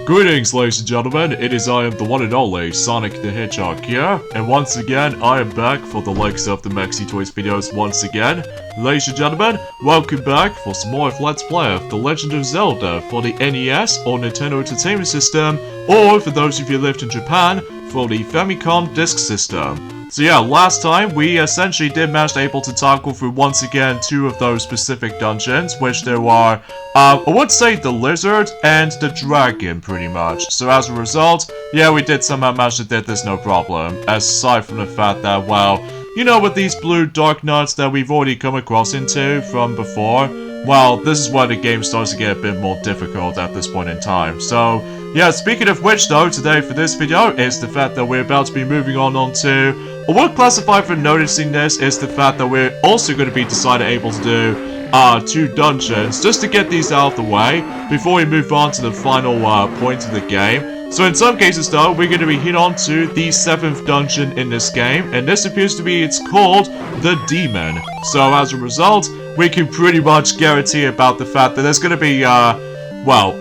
Greetings, ladies and gentlemen, it is I am the one and only Sonic the Hedgehog here, and once again, I am back for the likes of the Maxi Toys videos once again. Ladies and gentlemen, welcome back for some more of Let's Play of The Legend of Zelda for the NES or Nintendo Entertainment System, or for those of you who lived in Japan, for the Famicom Disk System. So yeah, last time we essentially did manage to tackle through once again two of those specific dungeons, which there were, I would say the lizard and the dragon pretty much. So as a result, yeah, we did somehow manage to did this no problem, aside from the fact that, well, you know, with these blue dark nuts that we've already come across into from before, well, this is where the game starts to get a bit more difficult at this point in time. So, yeah, speaking of which though, today for this video is the fact that we're about to be moving on to, or what classify for noticing this is the fact that we're also going to be able to do two dungeons, just to get these out of the way, before we move on to the final point of the game. So in some cases though, we're going to be hit on to the 7th dungeon in this game, and this appears to be, it's called the Demon. So as a result, we can pretty much guarantee about the fact that there's going to be, well,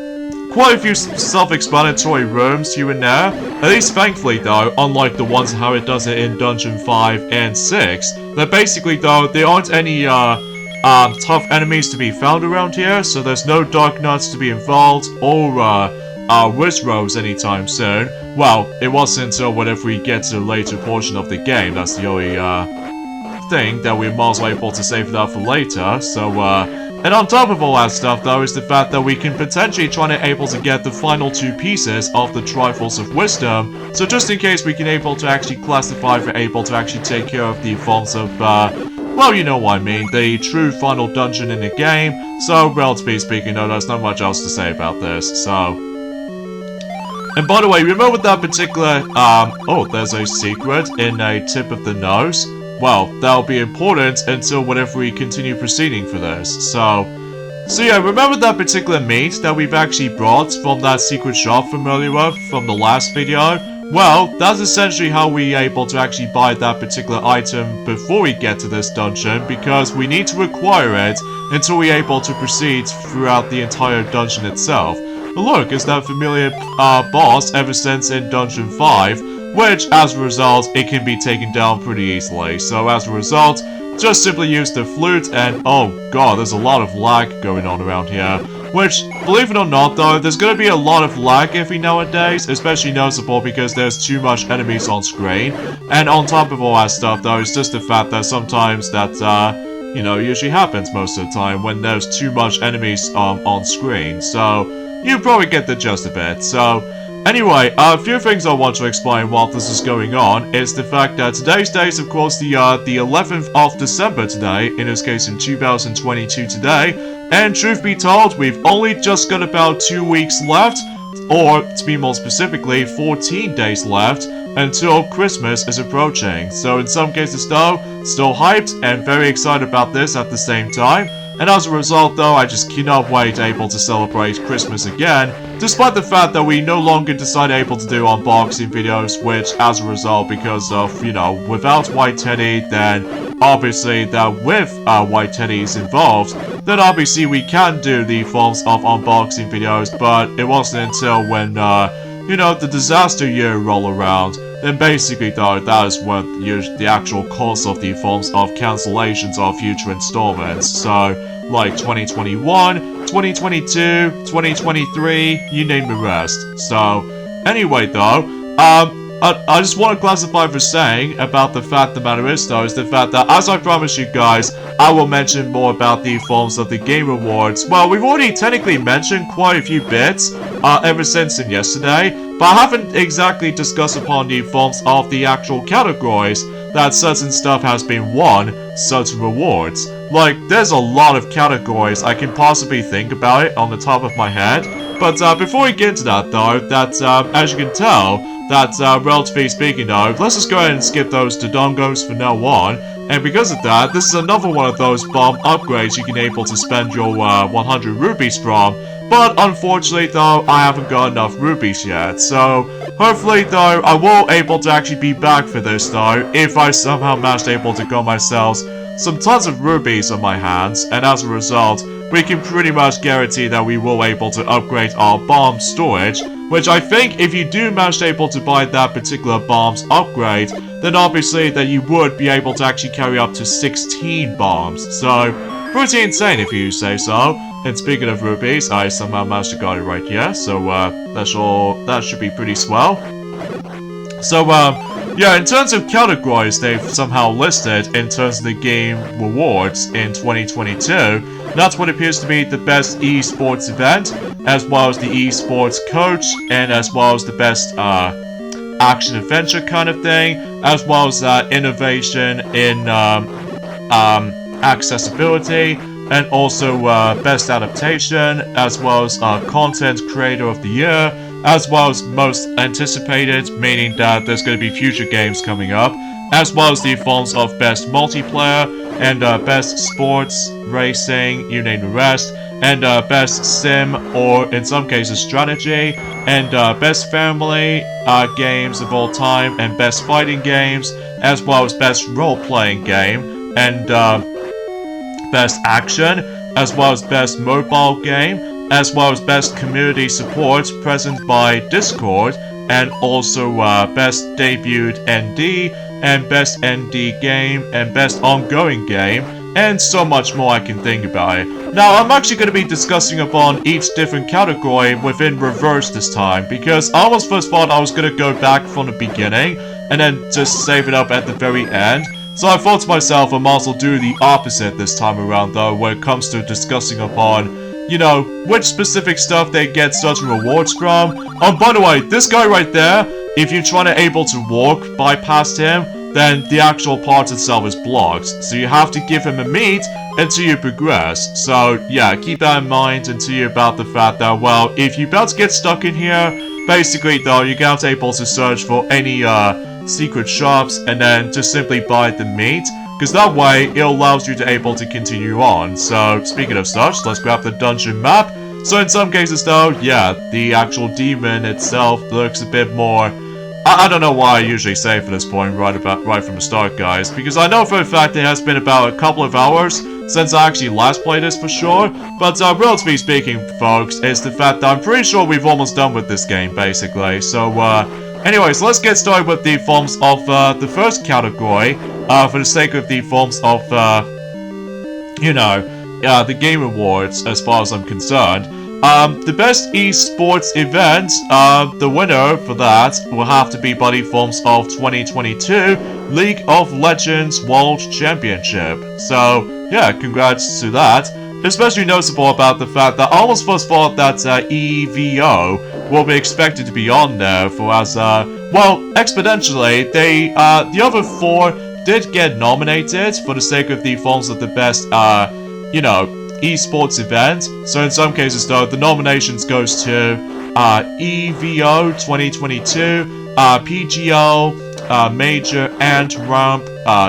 quite a few self-explanatory rooms here and there. At least thankfully though, unlike the ones how it does it in Dungeon 5 and 6, that basically though, there aren't any tough enemies to be found around here, so there's no Dark Nuts to be involved, or Wizrows anytime soon. Well, it wasn't until whenever we get to the later portion of the game, that's the only thing that we're miles able to save it up for later, so and on top of all that stuff though is the fact that we can potentially try to get the final two pieces of the Trifles of Wisdom, so just in case we can to actually classify for to actually take care of the forms of, well, you know what I mean, the true final dungeon in the game. So, relatively speaking, no, there's not much else to say about this, so. And by the way, remember that particular, oh, there's a secret in a tip of the nose? Well, that'll be important until whenever we continue proceeding for this, so yeah, remember that particular meat that we've actually brought from that secret shop familiar with from the last video? Well, that's essentially how we're able to actually buy that particular item before we get to this dungeon, because we need to acquire it until we're able to proceed throughout the entire dungeon itself. But look, it's that familiar boss ever since in Dungeon 5, which, as a result, it can be taken down pretty easily. So as a result, just simply use the flute and, oh god, there's a lot of lag going on around here. Which, believe it or not though, there's gonna be a lot of lag every nowadays, especially noticeable because there's too much enemies on screen. And on top of all that stuff though, it's just the fact that sometimes that, you know, usually happens most of the time when there's too much enemies on screen. So, you probably get the gist of it. So, anyway, a few things I want to explain while this is going on is the fact that today's date is of course the 11th of December today, in this case in 2022 today, and truth be told, we've only just got about 2 weeks left, or to be more specifically, 14 days left, until Christmas is approaching. So in some cases though, still hyped and very excited about this at the same time. And as a result though, I just cannot wait to celebrate Christmas again, despite the fact that we no longer decide to do unboxing videos, which as a result, because of, you know, without White Teddy, then obviously that with White Teddy's involved, then obviously we can do the forms of unboxing videos, but it wasn't until when, you know, the disaster year roll around, then basically though, that is what the actual cause of the forms of cancellations of future installments. So, like 2021, 2022, 2023, you name the rest. So, anyway though, I just want to classify for saying about the fact the matter is though, is the fact that as I promised you guys, I will mention more about the forms of the game rewards. Well, we've already technically mentioned quite a few bits, ever since in yesterday, but I haven't exactly discussed upon the forms of the actual categories that certain stuff has been won, certain rewards. Like, there's a lot of categories I can possibly think about it on the top of my head, but before we get into that though, that as you can tell, that relatively speaking though, let's just go ahead and skip those Dodongos for now on, and because of that, this is another one of those bomb upgrades you can to spend your 100 rupees from, but unfortunately though, I haven't got enough rupees yet, so hopefully though, I will to actually be back for this though, if I somehow managed to get myself some tons of rupees on my hands, and as a result, we can pretty much guarantee that we will to upgrade our bomb storage which I think if you do manage to able to buy that particular bombs upgrade, then obviously that you would be able to actually carry up to 16 bombs. So, pretty insane if you say so. And speaking of rupees, I somehow managed to get it right here, so that should be pretty swell. So, yeah, in terms of categories they've somehow listed in terms of the game rewards in 2022, that's what appears to be the best esports event, as well as the esports coach, and as well as the best action-adventure kind of thing, as well as innovation in accessibility, and also best adaptation, as well as content creator of the year, as well as most anticipated, meaning that there's going to be future games coming up, as well as the forms of best multiplayer, and best sports, racing, you name the rest, and best sim, or in some cases strategy, and best family games of all time, and best fighting games, as well as best role-playing game, and best action, as well as best mobile game, as well as best community support present by Discord, and also best debuted ND, and best ND game, and best ongoing game, and so much more I can think about it. Now, I'm actually going to be discussing upon each different category within reverse this time, because I almost first thought I was going to go back from the beginning, and then just save it up at the very end. So I thought to myself I might as well do the opposite this time around though, when it comes to discussing upon, you know, which specific stuff they get certain rewards from. Oh, by the way, this guy right there, if you're trying to able to walk bypast him, then the actual part itself is blocked. So you have to give him a meat until you progress. So yeah, keep that in mind until you're about the fact that, well, if you're about to get stuck in here, basically though, you're going to be able to search for any secret shops and then just simply buy the meat, because that way it allows you to able to continue on. So speaking of such, let's grab the dungeon map. So in some cases though, yeah, the actual demon itself looks a bit more, I don't know why I usually say for this point right from the start, guys, because I know for a fact it has been about a couple of hours since I actually last played this for sure, but relatively speaking, folks, it's the fact that I'm pretty sure we've almost done with this game, basically. So anyways, let's get started with the forms of the first category, for the sake of the forms of, you know, the game awards, as far as I'm concerned. The best esports event, the winner for that will have to be by the forms of 2022 League of Legends World Championship. So, yeah, congrats to that. Especially noticeable about the fact that I almost first thought that EVO will be expected to be on there for as, well, exponentially, the other four did get nominated for the sake of the forms of the best, you know, esports event. So in some cases though, the nominations goes to EVO 2022, PGO, Major and Rump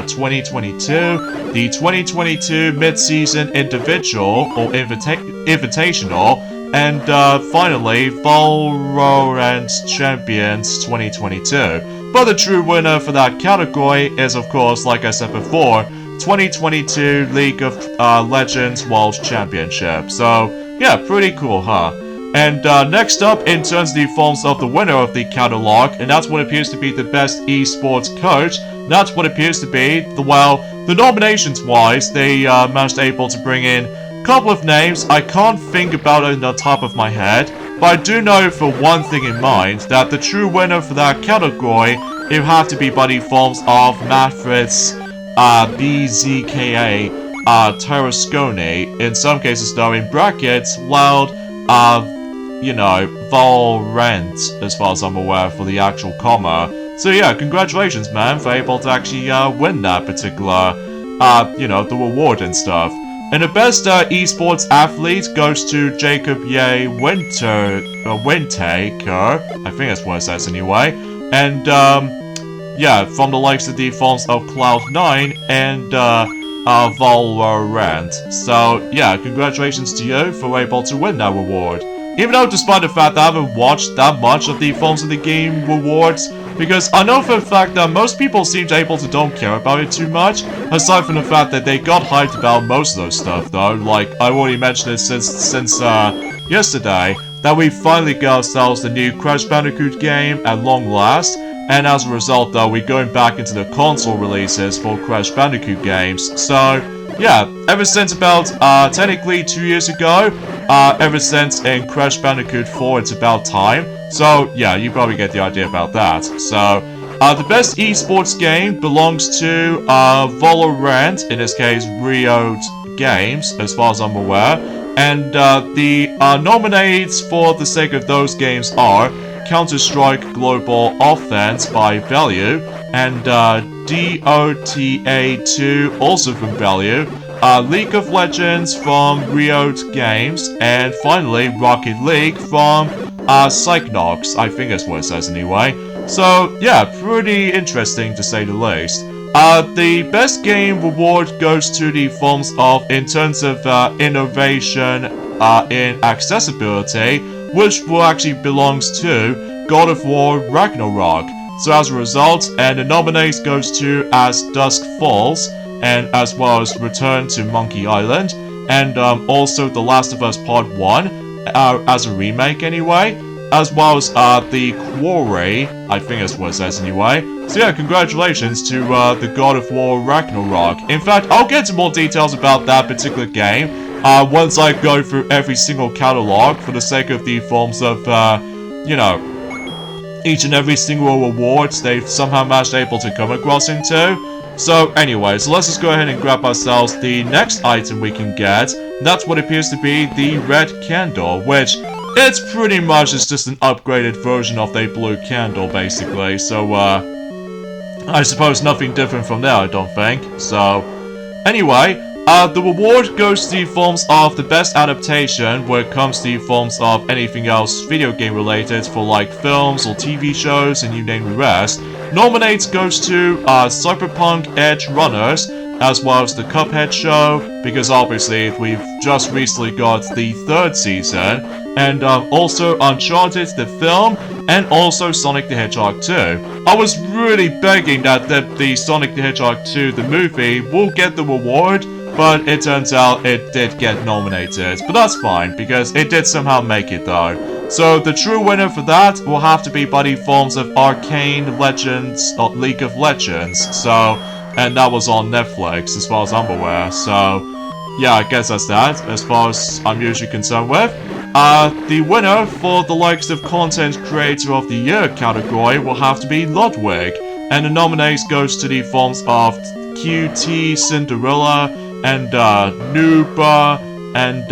2022, the 2022 Mid-Season Individual or Invitational, and finally Valorant Champions 2022. But the true winner for that category is, of course, like I said before, 2022 League of Legends World Championship. So, yeah, pretty cool, huh? And next up, in terms of the forms of the winner of the catalog, and that's what appears to be the best esports coach, that's what appears to be, the nominations-wise, they managed able to bring in a couple of names. I can't think about it on the top of my head, but I do know for one thing in mind, that the true winner for that category, it would have to be by the forms of Mathritz, BZKA, Tarasconi, in some cases though in brackets, Loud, you know, Valorant, as far as I'm aware, for the actual comma. So yeah, congratulations man, for able to actually win that particular, you know, the reward and stuff. And the best esports athlete goes to Jacob Ye Wintaker, I think that's what it says anyway, and yeah, from the likes of the forms of Cloud9 and Valorant. So yeah, congratulations to you for able to win that reward. Even though despite the fact that I haven't watched that much of the forms of the game rewards, because I know for a fact that most people seem to able to don't care about it too much, aside from the fact that they got hyped about most of those stuff though. Like I already mentioned it since yesterday, that we finally got ourselves the new Crash Bandicoot game at long last, and as a result though, we're going back into the console releases for Crash Bandicoot games. So, yeah, ever since about, technically 2 years ago, ever since in Crash Bandicoot 4 it's about time. So, yeah, you probably get the idea about that. So, the best esports game belongs to, Valorant, in this case, Riot Games, as far as I'm aware. And, the, nominates for the sake of those games are Counter-Strike Global Offense by Value, and, Dota 2, also from Value, League of Legends from Riot Games, and finally Rocket League from Psychnox, I think that's what it says anyway. So yeah, pretty interesting to say the least. The best game reward goes to the forms of, in terms of innovation in accessibility, which will actually belongs to God of War Ragnarok. So as a result, and the nominates goes to As Dusk Falls, and as well as Return to Monkey Island, and also The Last of Us Part 1, as a remake anyway, as well as The Quarry, I think that's what it says anyway. So yeah, congratulations to the God of War Ragnarok. In fact, I'll get into more details about that particular game once I go through every single catalog for the sake of the forms of, you know, each and every single awards they've somehow managed able to come across into. So anyway, so let's just go ahead and grab ourselves the next item we can get. That's what appears to be the red candle, which it's pretty much is just an upgraded version of the blue candle, basically. So, I suppose nothing different from there, I don't think. So, anyway, the reward goes to the forms of the best adaptation, where it comes to the forms of anything else video game related for like films or TV shows and you name the rest. Nominates goes to Cyberpunk Edge Runners, as well as the Cuphead show, because obviously we've just recently got the 3rd season, and also Uncharted the film, and also Sonic the Hedgehog 2. I was really begging that the Sonic the Hedgehog 2, the movie, will get the reward, but it turns out it did get nominated. But that's fine, because it did somehow make it though. So the true winner for that will have to be by the forms of Arcane Legends, or League of Legends, so, and that was on Netflix as far as I'm aware, so yeah, I guess that's that, as far as I'm usually concerned with. The winner for the likes of Content Creator of the Year category will have to be Ludwig, and the nominates goes to the forms of QT Cinderella, and Nooba, and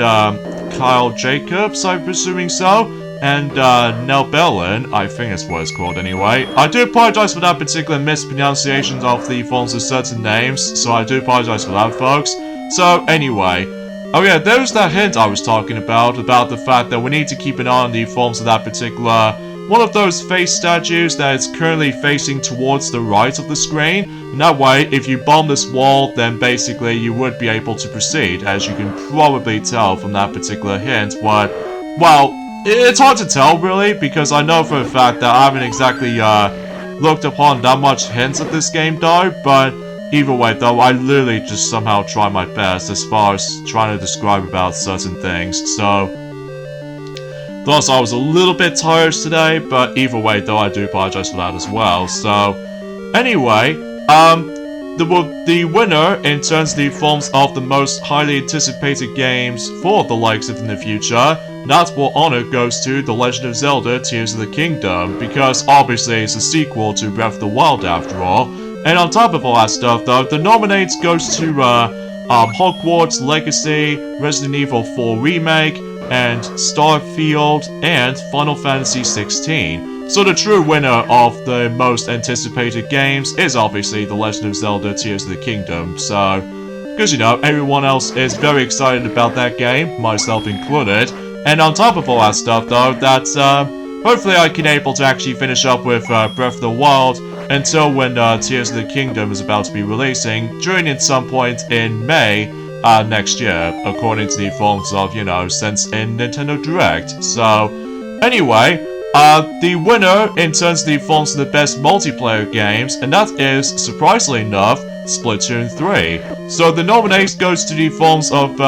Kyle Jacobs, I'm presuming so, and Nelbellin, I think that's what it's called anyway. I do apologize for that particular mispronunciation of the forms of certain names, so I do apologize for that, folks. So anyway, oh yeah, there's that hint I was talking about the fact that we need to keep an eye on the forms of that particular, one of those face statues that is currently facing towards the right of the screen. And that way, if you bomb this wall, then basically you would be able to proceed, as you can probably tell from that particular hint. But, well, it's hard to tell really, because I know for a fact that I haven't exactly looked upon that much hints of this game though, but either way though, I literally just somehow try my best as far as trying to describe about certain things, so thus I was a little bit tired today, but either way though, I do apologize for that as well. So anyway, the winner in terms of the forms of the most highly anticipated games for the likes of in the future, that's what honor goes to The Legend of Zelda Tears of the Kingdom, because obviously it's a sequel to Breath of the Wild after all. And on top of all that stuff though, the nominates goes to Hogwarts Legacy, Resident Evil 4 Remake, and Starfield, and Final Fantasy 16. So the true winner of the most anticipated games is obviously The Legend of Zelda Tears of the Kingdom, so, because you know, everyone else is very excited about that game, myself included. And on top of all that stuff though, that's hopefully I can able to actually finish up with Breath of the Wild until when Tears of the Kingdom is about to be releasing, during at some point in May next year, according to the forms of, you know, since in Nintendo Direct. So, anyway, the winner in terms of the forms of the best multiplayer games, and that is, surprisingly enough, Splatoon 3. So the nomination goes to the forms of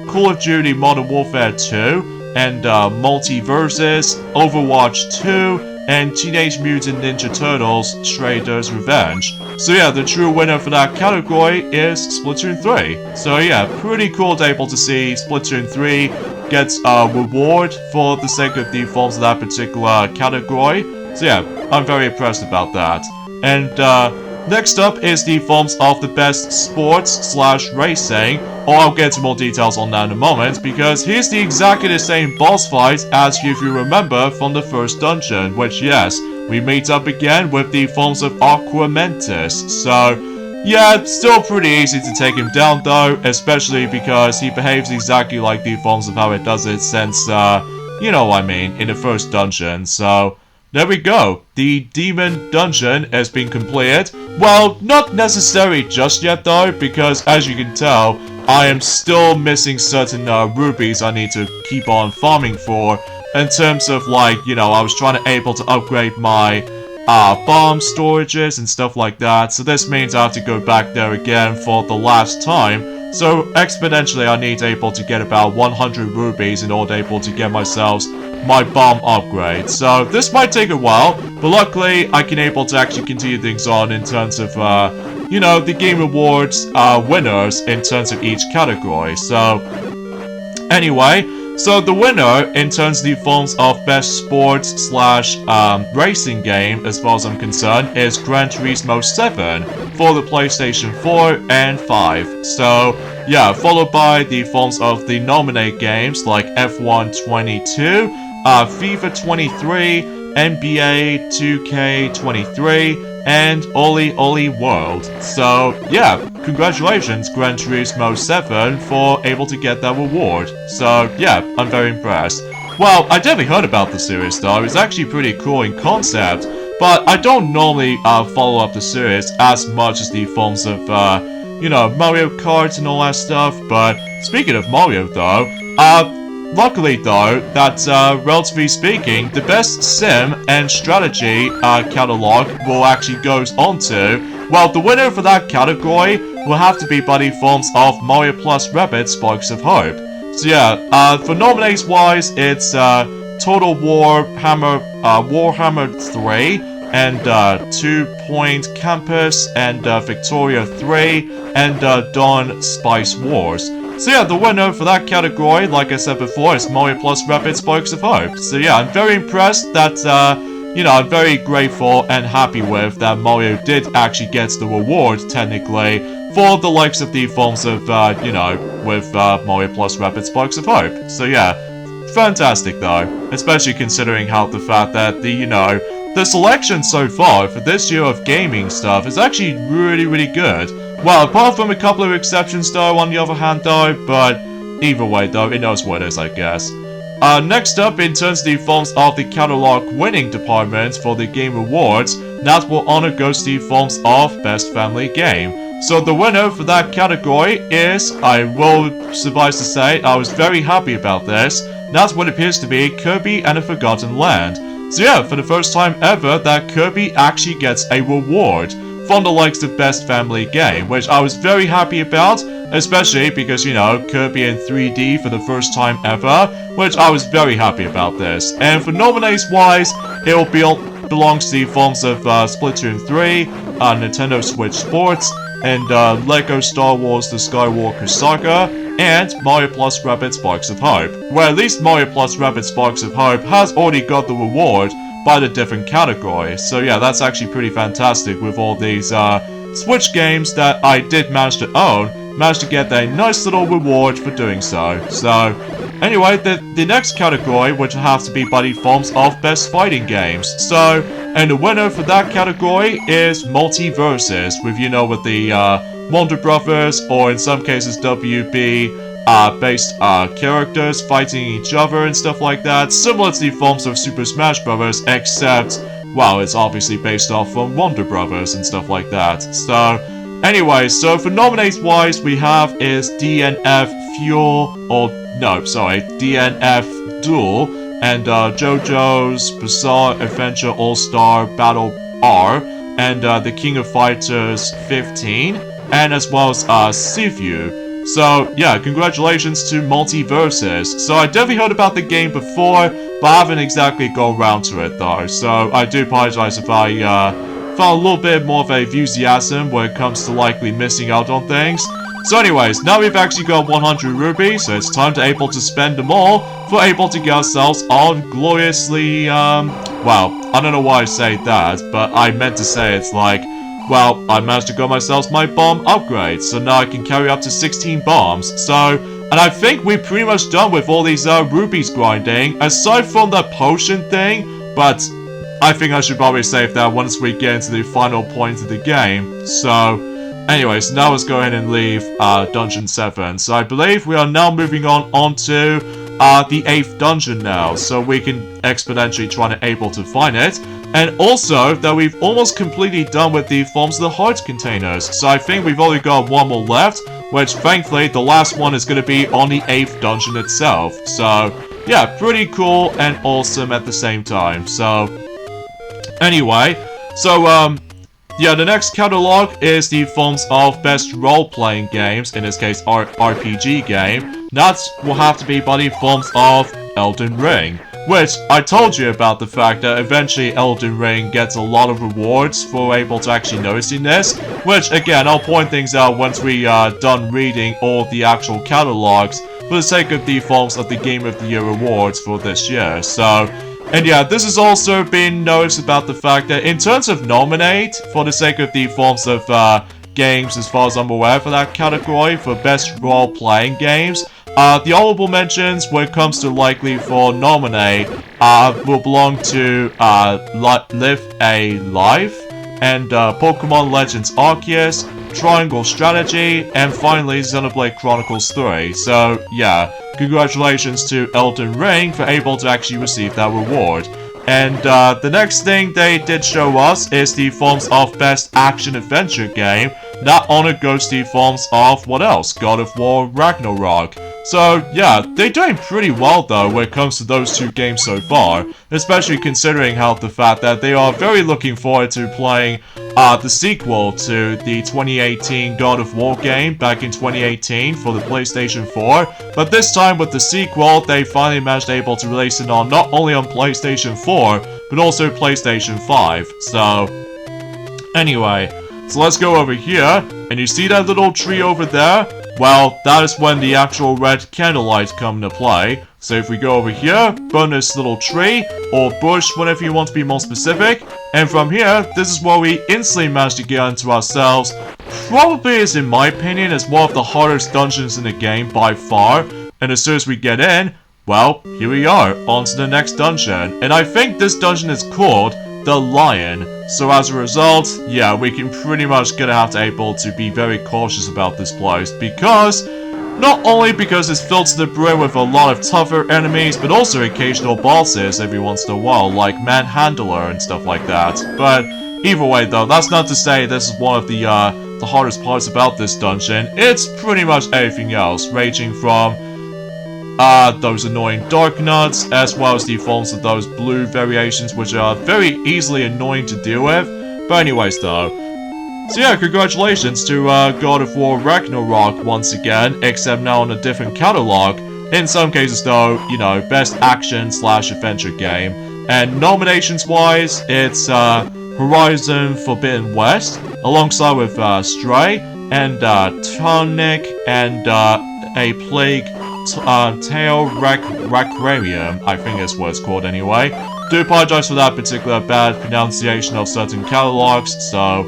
Call of Duty Modern Warfare 2, and Multiverses, Overwatch 2, and Teenage Mutant Ninja Turtles Shredder's Revenge. So yeah, the true winner for that category is Splatoon 3. So yeah, pretty cool to able to see Splatoon 3 gets a reward for the sake of the forms of that particular category. So yeah, I'm very impressed about that. And next up is the forms of the best sports/racing, or I'll get into more details on that in a moment, because here's the exactly the same boss fight as if you remember from the first dungeon, which yes, we meet up again with the forms of Aquamentus. So yeah, it's still pretty easy to take him down though, especially because he behaves exactly like the forms of how it does it since, you know what I mean, in the first dungeon. So there we go, the Demon Dungeon has been completed. Well, not necessary just yet though, because as you can tell, I am still missing certain rubies I need to keep on farming for, in terms of like, you know, I was trying to able to upgrade my bomb storages and stuff like that, so this means I have to go back there again for the last time. So exponentially I need able to get about 100 rubies in order able to get myself my bomb upgrade. So this might take a while, but luckily I can able to actually continue things on in terms of, you know, the Game Awards winners in terms of each category. So anyway, so the winner in terms of the forms of best sports/racing game, as far as I'm concerned, is Gran Turismo 7 for the PlayStation 4 and 5. So yeah, followed by the forms of the nominated games like F1 22, FIFA 23, NBA 2K 23, and Oli Oli World. So yeah, congratulations Gran Turismo 7 for able to get that reward. So yeah, I'm very impressed. Well, I definitely heard about the series though, it's actually pretty cool in concept, but I don't normally follow up the series as much as the forms of, you know, Mario Kart and all that stuff. But speaking of Mario though, luckily though, that relatively speaking, the best sim and strategy catalog will actually goes on to, well, the winner for that category will have to be by the forms of Mario plus Rabbids Sparks of Hope. So yeah, for nominees wise, it's Total Warhammer 3, and 2 Point Campus, and Victoria 3, and Dawn Spice Wars. So yeah, the winner for that category, like I said before, is Mario plus Rabbids Sparks of Hope. So yeah, I'm very impressed that, you know, I'm very grateful and happy with that Mario did actually get the reward, technically, for the likes of the forms of, you know, with Mario plus Rabbids Sparks of Hope. So yeah, fantastic though, especially considering how the fact that the, you know, the selection so far for this year of gaming stuff is actually really good. Well, apart from a couple of exceptions though, on the other hand though, but either way though, it knows what it is, I guess. Next up, in terms of the forms of the catalog winning department for the Game Awards, that will honor goes to the forms of Best Family Game. So the winner for that category is, I will suffice to say, I was very happy about this. That's what appears to be Kirby and the Forgotten Land. So yeah, for the first time ever, that Kirby actually gets a reward from the likes of Best Family Game, which I was very happy about, especially because, you know, Kirby in 3D for the first time ever, which I was very happy about this. And for nominees wise, it will belongs to the forms of Splatoon 3, Nintendo Switch Sports, and Lego Star Wars The Skywalker Saga, and Mario plus Rabbids Sparks of Hope, where at least Mario plus Rabbids Sparks of Hope has already got the reward by the different categories. So yeah, that's actually pretty fantastic with all these Switch games that I did manage to own, managed to get a nice little reward for doing so. So anyway, the next category would have to be by the forms of Best Fighting Games. So, and the winner for that category is Multiverses, with, you know, with the Wonder Brothers, or in some cases WB based characters fighting each other and stuff like that, similar to the forms of Super Smash Bros, except, well, it's obviously based off from Wonder Brothers and stuff like that. So anyway, so for nominees wise, we have is DNF Fuel, or no, sorry, DNF Duel, and JoJo's Bizarre Adventure All-Star Battle R, and the King of Fighters 15, and as well as Sifu. So, yeah, congratulations to Multiverses. So, I definitely heard about the game before, but I haven't exactly gone around to it though. So, I do apologize if I felt a little bit more of a enthusiasm when it comes to likely missing out on things. So anyways, now we've actually got 100 rupees, so it's time to able to spend them all for able to get ourselves all gloriously, well, I don't know why I say that, but I meant to say it's like, well, I managed to get myself my bomb upgrade, so now I can carry up to 16 bombs, so, and I think we're pretty much done with all these, rupees grinding, aside from that potion thing, but I think I should probably save that once we get into the final point of the game, so... Anyways, now let's go ahead and leave Dungeon 7. So I believe we are now moving on to the 8th dungeon now. So we can exponentially try to able to find it. And also that we've almost completely done with the Forms of the Heart containers. So I think we've only got one more left. Which thankfully the last one is going to be on the 8th dungeon itself. So yeah, pretty cool and awesome at the same time. So anyway, so yeah, the next catalog is the forms of best role-playing games, in this case RPG game. That will have to be by the forms of Elden Ring, which I told you about the fact that eventually Elden Ring gets a lot of rewards for able to actually noticing this, which again, I'll point things out once we are done reading all the actual catalogs for the sake of the forms of the Game of the Year awards for this year, so... And yeah, this has also been noticed about the fact that in terms of nominate, for the sake of the forms of games as far as I'm aware for that category, for best role-playing games, the honorable mentions when it comes to likely for nominate will belong to Live a Life, and Pokemon Legends Arceus, Triangle Strategy, and finally Xenoblade Chronicles 3. So yeah, congratulations to Elden Ring for able to actually receive that reward. And the next thing they did show us is the forms of best action adventure game. That honor goes to the forms of what else? God of War Ragnarok. So yeah, they're doing pretty well though when it comes to those two games so far, especially considering how the fact that they are very looking forward to playing the sequel to the 2018 God of War game back in 2018 for the PlayStation 4, but this time with the sequel, they finally managed able to release it on not only on PlayStation 4, but also PlayStation 5, so anyway, so let's go over here, and you see that little tree over there? Well, that is when the actual red candlelight come into play. So if we go over here, burn this little tree, or bush, whatever you want to be more specific. And from here, this is where we instantly manage to get into ourselves. Probably is, in my opinion, is one of the hardest dungeons in the game by far. And as soon as we get in, well, here we are, on to the next dungeon. And I think this dungeon is called the Lion. So as a result, yeah, we can pretty much gonna have to able to be very cautious about this place, because not only because it's filled to the brim with a lot of tougher enemies, but also occasional bosses every once in a while, like Manhandler and stuff like that. But either way though, that's not to say this is one of the hardest parts about this dungeon. It's pretty much everything else, ranging from those annoying dark nuts, as well as the forms of those blue variations, which are very easily annoying to deal with. But anyways though, so yeah, congratulations to God of War Ragnarok once again, except now on a different catalog. In some cases though, you know, best action/adventure game. And nominations wise, it's Horizon Forbidden West, alongside with Stray, and Tonic, and A Plague Tale Requiem, I think is what it's called anyway. Do apologize for that particular bad pronunciation of certain catalogs, so...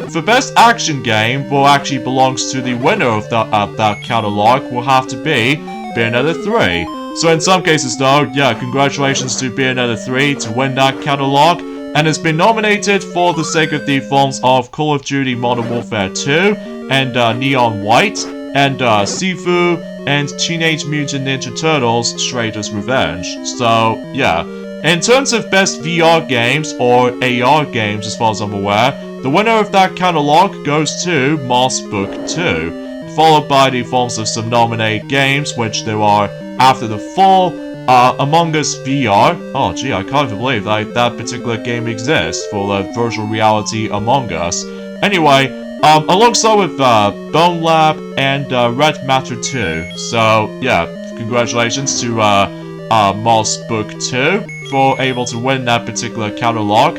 for best action game, what actually belongs to the winner of that catalog will have to be Bayonetta 3. So in some cases though, yeah, congratulations to Bayonetta 3 to win that catalog, and it's been nominated for the sake of the forms of Call of Duty Modern Warfare 2, and Neon White, and Sifu, and Teenage Mutant Ninja Turtles Shredder's Revenge. So, yeah. In terms of best VR games, or AR games as far as I'm aware, the winner of that catalog goes to Moss Book 2, followed by the forms of some nominated games, which there are After the Fall, Among Us VR. Oh gee, I can't even believe that particular game exists for the virtual reality Among Us. Anyway, alongside with Bone Lab and Red Matter 2. So yeah, congratulations to Moss Book 2 for able to win that particular catalog.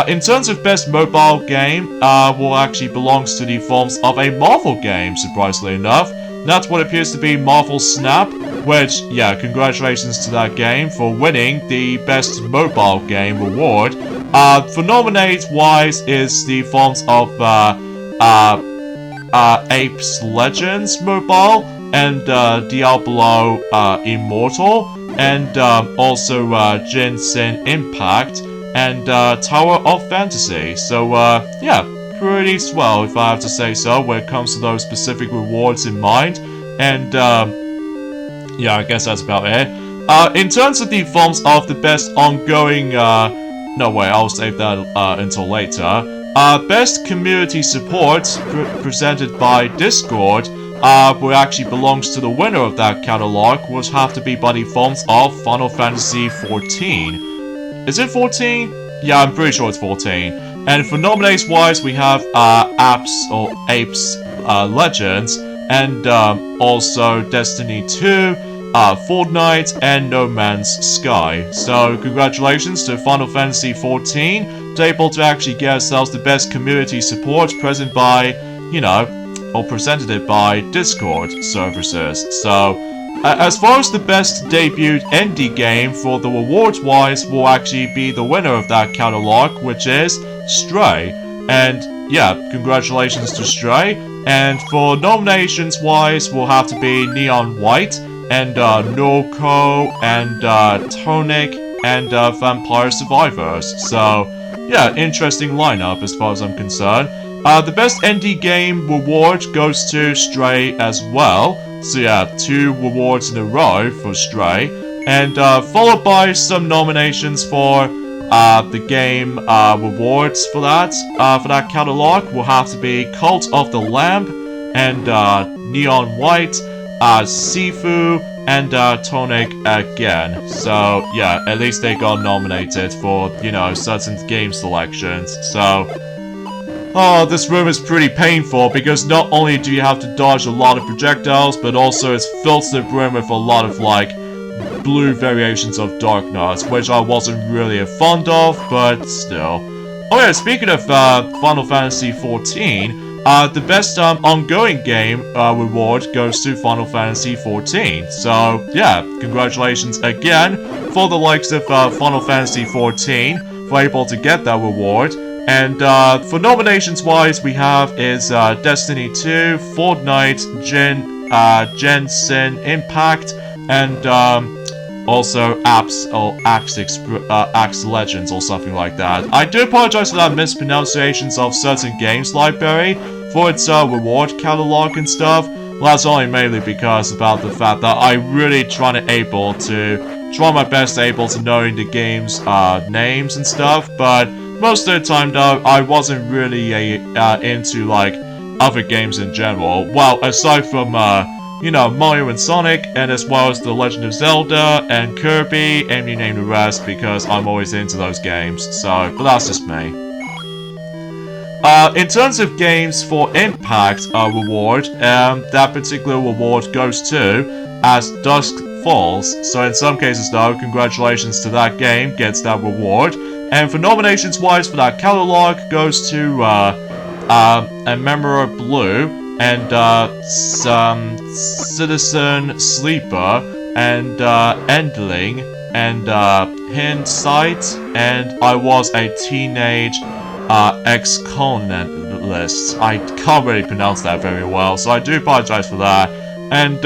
In terms of best mobile game, well, actually belongs to the forms of a Marvel game, surprisingly enough. That's what appears to be Marvel Snap, which, yeah, congratulations to that game for winning the best mobile game award. For nominate-wise is the forms of Apes Legends Mobile and Diablo Immortal, and also Jin Sin Impact and Tower of Fantasy. So yeah, pretty swell if I have to say so when it comes to those specific rewards in mind. And yeah, I guess that's about it. In terms of the forms of the best ongoing no way, I'll save that until later. Best community support presented by Discord, which actually belongs to the winner of that catalog, would have to be by the forms of Final Fantasy XIV. Is it 14? Yeah, I'm pretty sure it's 14. And for nominates wise, we have Apes Legends, and also Destiny 2, Fortnite, and No Man's Sky. So congratulations to Final Fantasy XIV, to able to actually get ourselves the best community support present by, you know, or presented it by Discord services. So as far as the best debuted indie game for the awards-wise will actually be the winner of that catalog, which is Stray. And yeah, congratulations to Stray. And for nominations-wise, will have to be Neon White, and Norco, and Tonic, and Vampire Survivors. So yeah, interesting lineup as far as I'm concerned. The best indie game award goes to Stray as well. So yeah, 2 awards in a row for Stray. And followed by some nominations for the game awards for that catalog will have to be Cult of the Lamb, and Neon White, Sifu, and Tonic again. So yeah, at least they got nominated for, you know, certain game selections. So oh, this room is pretty painful because not only do you have to dodge a lot of projectiles, but also it's filled to the brim with a lot of, like, blue variations of Darknauts, which I wasn't really fond of, but still. Oh yeah, speaking of Final Fantasy XIV, the best ongoing game reward goes to Final Fantasy XIV. So yeah, congratulations again for the likes of Final Fantasy XIV for able to get that reward. And for nominations-wise, we have is Destiny 2, Fortnite, Gen Sin Impact, and also Axe Legends or something like that. I do apologize for that mispronunciations of certain games library for its reward catalog and stuff. Well, that's only mainly because about the fact that I really try my best able to knowing the game's names and stuff, but most of the time though, I wasn't really into like other games in general. Well, aside from you know, Mario and Sonic, and as well as The Legend of Zelda and Kirby, and you name the rest, because I'm always into those games. So, but that's just me. In terms of games for Impact reward, that particular reward goes to As Dusk Falls. So in some cases though, congratulations to that game, gets that reward. And for nominations wise for that catalog goes to Emerald Blue, and Citizen Sleeper, and Endling, and Hindsight, and I Was a Teenage Ex-Colonist. I can't really pronounce that very well, so I do apologize for that. And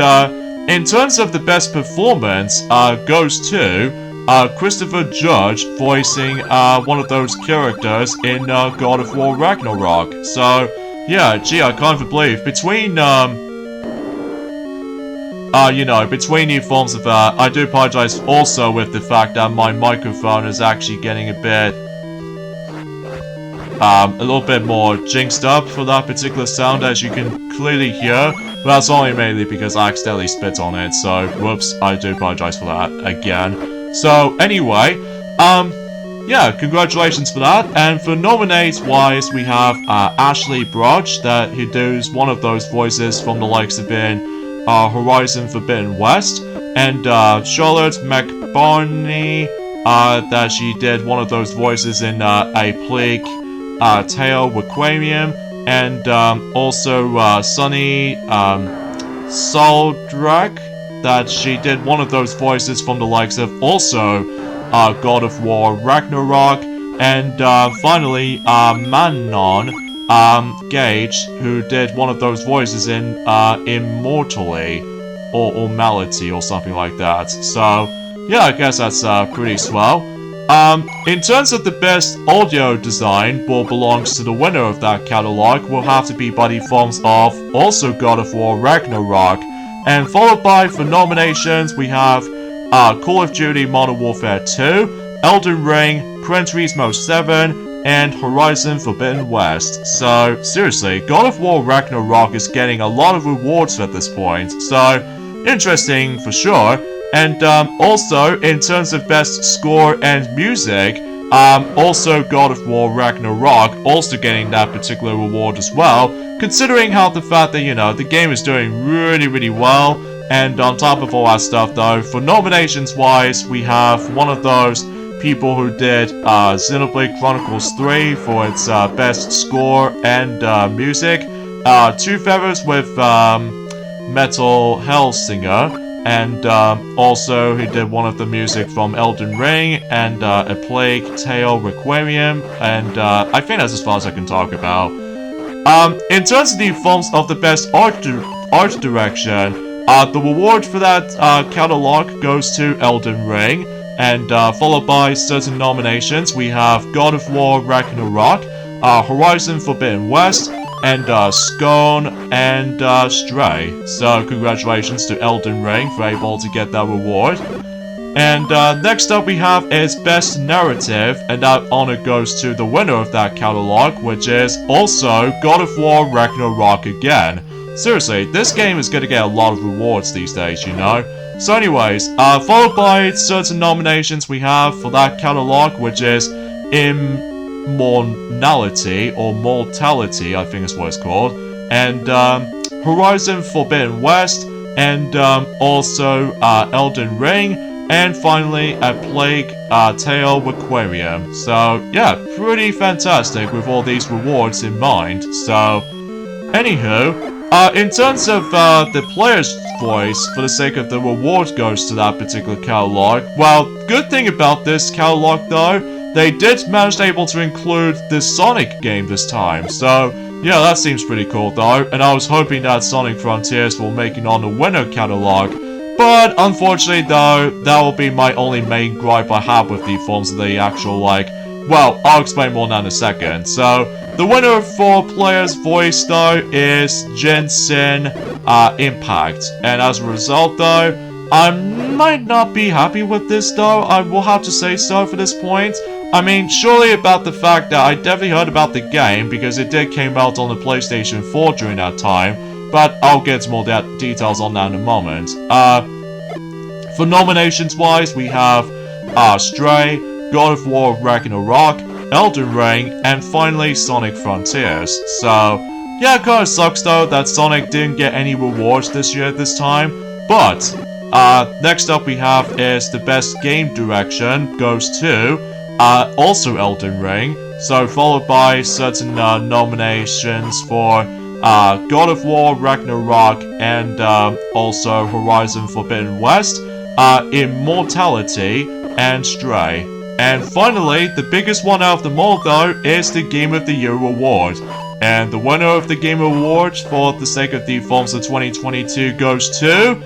in terms of the best performance, goes to Christopher Judge voicing one of those characters in God of War Ragnarok. So yeah, gee, I can't believe between you know, between new forms of I do apologize also with the fact that my microphone is actually getting a little bit more jinxed up for that particular sound, as you can clearly hear. But that's only mainly because I accidentally spit on it, so whoops, I do apologize for that again. So anyway, yeah, congratulations for that. And for nominate-wise, we have Ashley Broch, that he does one of those voices from the likes of Horizon Forbidden West, and Charlotte McBarney, that she did one of those voices in A Plague Tale Requiem, and also Sunny Soldrak, that she did one of those voices from the likes of also God of War Ragnarok, and finally Manon Gage, who did one of those voices in Immortally or Mality or something like that. So yeah, I guess that's pretty swell. In terms of the best audio design, what belongs to the winner of that catalog will have to be by the forms of also God of War Ragnarok, and followed by, for nominations, we have Call of Duty Modern Warfare 2, Elden Ring, Gran Turismo 7, and Horizon Forbidden West. So, seriously, God of War Ragnarok is getting a lot of rewards at this point, so interesting for sure. And also, in terms of best score and music, also God of War Ragnarok also getting that particular reward as well, considering how the fact that, you know, the game is doing really well. And on top of all that stuff though, for nominations wise, we have one of those people who did Xenoblade Chronicles 3 for its best score and music, Two Feathers with Metal Hellsinger, and also he did one of the music from Elden Ring and A Plague Tale Requiem, and I think that's as far as I can talk about. In terms of the forms of the best art direction, the reward for that catalog goes to Elden Ring, and followed by certain nominations, we have God of War Ragnarok, Horizon Forbidden West, and Scone and Stray. So congratulations to Elden Ring for able to get that reward. And next up we have is Best Narrative, and that honor goes to the winner of that catalog, which is also God of War Ragnarok again. Seriously, this game is gonna get a lot of rewards these days, you know? So anyways, followed by certain nominations we have for that catalog, which is Immortality, or Mortality, I think is what it's called, and Horizon Forbidden West, and also Elden Ring, and finally A Plague Tale Requiem. So yeah, pretty fantastic with all these rewards in mind. So anywho, in terms of the player's voice, for the sake of the reward goes to that particular catalog. Well, good thing about this catalog though, they did manage able to include the Sonic game this time. So yeah, that seems pretty cool though, and I was hoping that Sonic Frontiers will make it on the winner catalog. But unfortunately though, that will be my only main gripe I have with the forms of the actual, like, well, I'll explain more now in a second. So, the winner for player's voice though is Jensen Impact. And as a result though, I might not be happy with this though, I will have to say so for this point. I mean, surely about the fact that I definitely heard about the game, because it did came out on the PlayStation 4 during that time, but I'll get to more details on that in a moment. For nominations wise, we have Stray, God of War Ragnarok, Elden Ring, and finally Sonic Frontiers. So yeah, it kinda sucks though that Sonic didn't get any rewards this time, but next up we have is the best game direction goes to also Elden Ring, so followed by certain nominations for God of War Ragnarok, and also Horizon Forbidden West, Immortality, and Stray. And finally, the biggest one out of them all though is the Game of the Year award. And the winner of the Game Award, for the sake of the forms of 2022, goes to,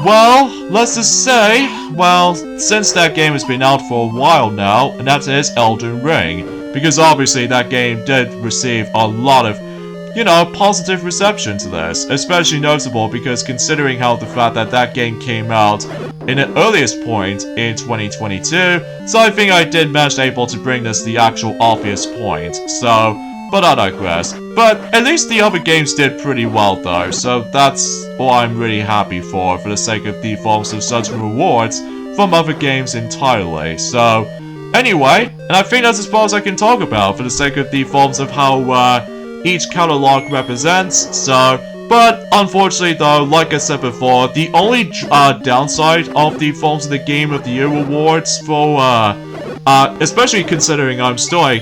well, let's just say, well, since that game has been out for a while now, and that is Elden Ring. Because obviously that game did receive a lot of, you know, positive reception to this. Especially notable because considering how the fact that that game came out in the earliest point in 2022, so I think I did manage able to bring this the actual obvious point. So, but I digress. But at least the other games did pretty well though, so that's all I'm really happy for the sake of the forms of such rewards from other games entirely. So, Anyway, and I think that's as far as I can talk about for the sake of the forms of how each catalog represents, so... But, unfortunately though, like I said before, the only downside of the Forms of the Game of the Year awards for, especially considering I'm still a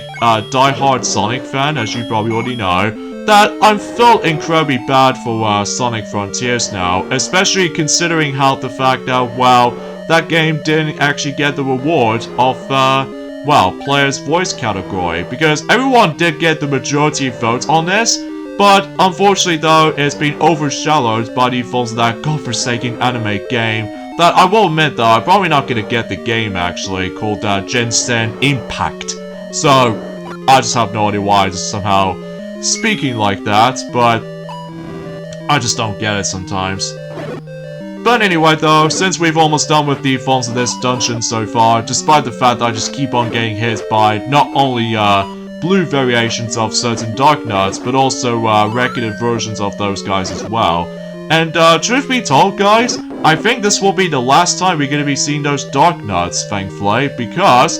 die-hard Sonic fan, as you probably already know, that I'm felt incredibly bad for Sonic Frontiers now, especially considering how the fact that, well, that game didn't actually get the reward of, well, Player's Voice category, because everyone did get the majority vote on this, but unfortunately though, it's been overshadowed by the Forms of that godforsaken anime game that I will admit though, I'm probably not gonna get the game actually, called Genshin Impact. So, I just have no idea why I'm just somehow speaking like that, but I just don't get it sometimes. But anyway though, since we've almost done with the forms of this dungeon so far, despite the fact that I just keep on getting hit by not only blue variations of certain Dark Nuts, but also regular versions of those guys as well. And truth be told guys, I think this will be the last time we're going to be seeing those Dark Nuts, thankfully, because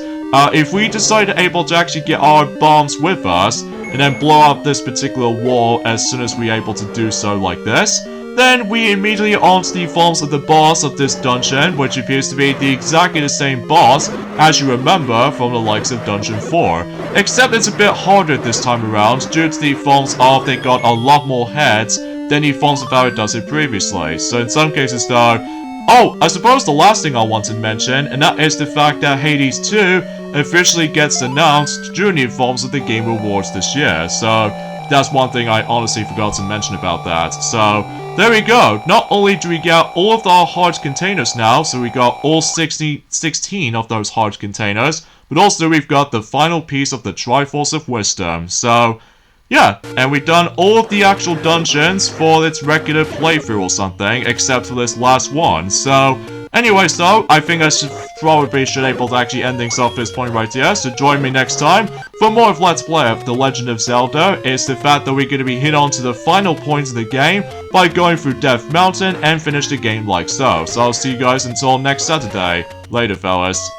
if we decide able to actually get our bombs with us, and then blow up this particular wall as soon as we're able to do so like this, then we immediately onto the forms of the boss of this dungeon, which appears to be exactly the same boss as you remember from the likes of Dungeon 4. Except it's a bit harder this time around due to the forms of they got a lot more heads than the forms of how it does it previously. So in some cases though, oh, I suppose the last thing I want to mention, and that is the fact that Hades 2 officially gets announced during the Forms of the Game Awards this year, so that's one thing I honestly forgot to mention about that. So, there we go. Not only do we get all of our heart containers now, so we got all 16 of those heart containers, but also we've got the final piece of the Triforce of Wisdom. So, yeah, and we've done all of the actual dungeons for its regular playthrough or something, except for this last one. So, anyways though, I think I should able to actually end things off this point right here, so join me next time for more of Let's Play of The Legend of Zelda. It's the fact that we're going to be hit on to the final points of the game by going through Death Mountain and finish the game like so. So I'll see you guys until next Saturday. Later fellas.